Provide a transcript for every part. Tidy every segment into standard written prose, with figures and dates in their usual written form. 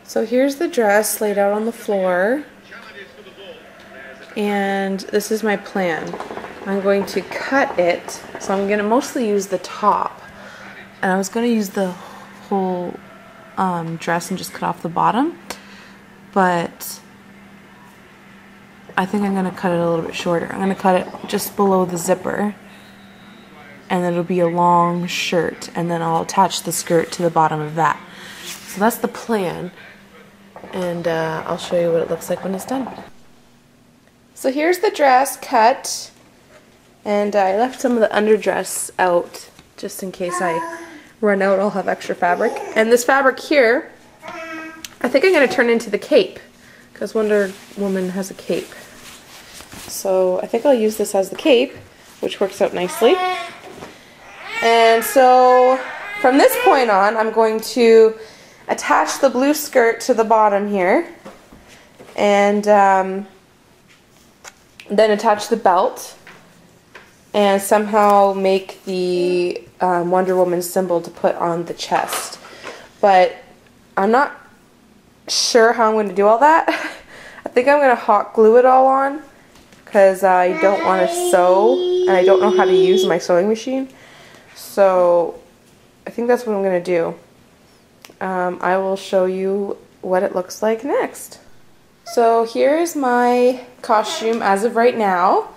So here's the dress laid out on the floor, and this is my plan. I'm going to cut it, so I'm going to mostly use the top, and I was going to use the whole dress and just cut off the bottom, but I think I'm going to cut it a little bit shorter. I'm going to cut it just below the zipper, and then it'll be a long shirt, and then I'll attach the skirt to the bottom of that. So that's the plan, and I'll show you what it looks like when it's done. So here's the dress cut, and I left some of the underdress out just in case I run out. I'll have extra fabric. And this fabric here, I think I'm going to turn into the cape, because Wonder Woman has a cape. So I think I'll use this as the cape, which works out nicely. And so from this point on, I'm going to attach the blue skirt to the bottom here, and then attach the belt, and somehow make the Wonder Woman symbol to put on the chest. But I'm not sure how I'm going to do all that. I think I'm going to hot glue it all on, because I don't want to sew, and I don't know how to use my sewing machine. So I think that's what I'm going to do. I will show you what it looks like next. So here's my costume as of right now.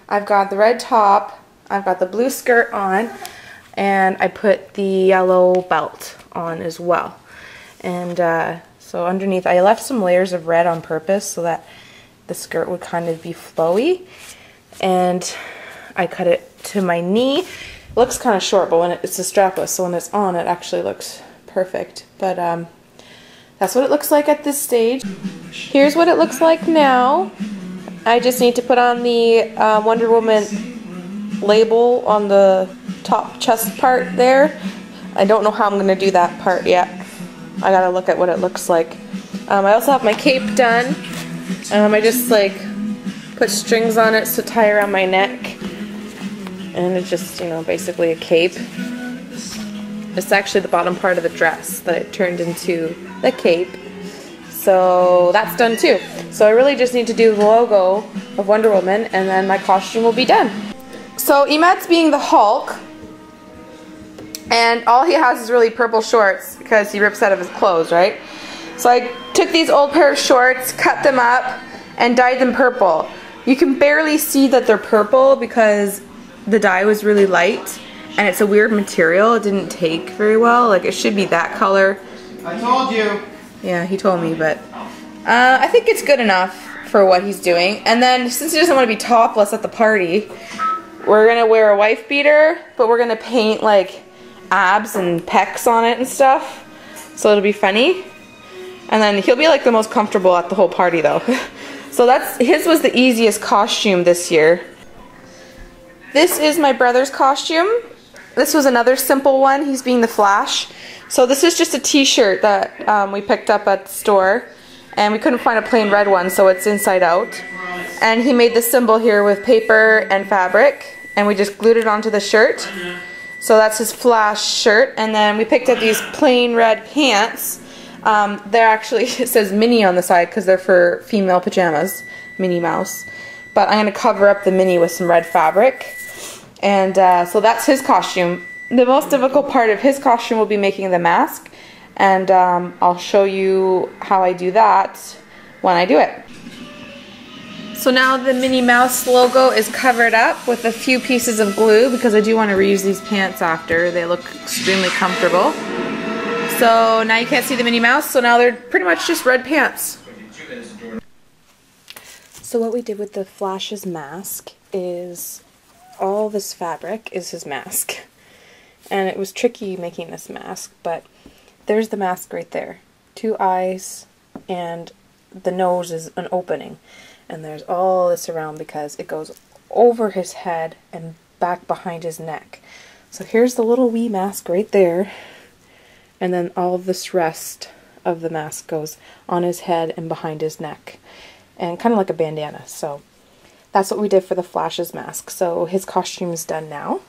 I've got the red top, I've got the blue skirt on, and I put the yellow belt on as well. And so underneath, I left some layers of red on purpose so that the skirt would kind of be flowy. And I cut it to my knee. It looks kind of short, but when it's a strapless, so when it's on, it actually looks perfect. But that's what it looks like at this stage. Here's what it looks like now. I just need to put on the Wonder Woman label on the top chest part there. I don't know how I'm going to do that part yet. I gotta look at what it looks like. I also have my cape done. I just like put strings on it to tie around my neck. And it's just, you know, basically a cape. It's actually the bottom part of the dress that I turned into the cape. So that's done too. So I really just need to do the logo of Wonder Woman, and then my costume will be done. So Emad's being the Hulk, and all he has is really purple shorts because he rips out of his clothes, right? So I took these old pair of shorts, cut them up, and dyed them purple. You can barely see that they're purple because the dye was really light, and it's a weird material. It didn't take very well. Like, it should be that color. I told you. Yeah, he told me, but I think it's good enough for what he's doing. And then, since he doesn't want to be topless at the party, we're gonna wear a wife beater, but we're gonna paint like abs and pecs on it and stuff, so it'll be funny. And then he'll be like the most comfortable at the whole party though. So his was the easiest costume this year. This is my brother's costume. This was another simple one. He's being the Flash. So this is just a t-shirt that we picked up at the store, and we couldn't find a plain red one, so it's inside out. And he made the symbol here with paper and fabric, and we just glued it onto the shirt. So that's his Flash shirt. And then we picked up these plain red pants. They're actually, it says Minnie on the side because they're for female pajamas, Minnie Mouse. But I'm going to cover up the Minnie with some red fabric. And so that's his costume. The most difficult part of his costume will be making the mask. And I'll show you how I do that when I do it. So now the Minnie Mouse logo is covered up with a few pieces of glue because I do want to reuse these pants after. They look extremely comfortable. So now you can't see the Minnie Mouse, so now they're pretty much just red pants. So what we did with the Flash's mask is all this fabric is his mask. And it was tricky making this mask, but there's the mask right there. 2 eyes, and the nose is an opening. And there's all this around because it goes over his head and back behind his neck. So here's the little wee mask right there. And then all of this rest of the mask goes on his head and behind his neck. And kind of like a bandana. So that's what we did for the Flash's mask. So his costume is done now.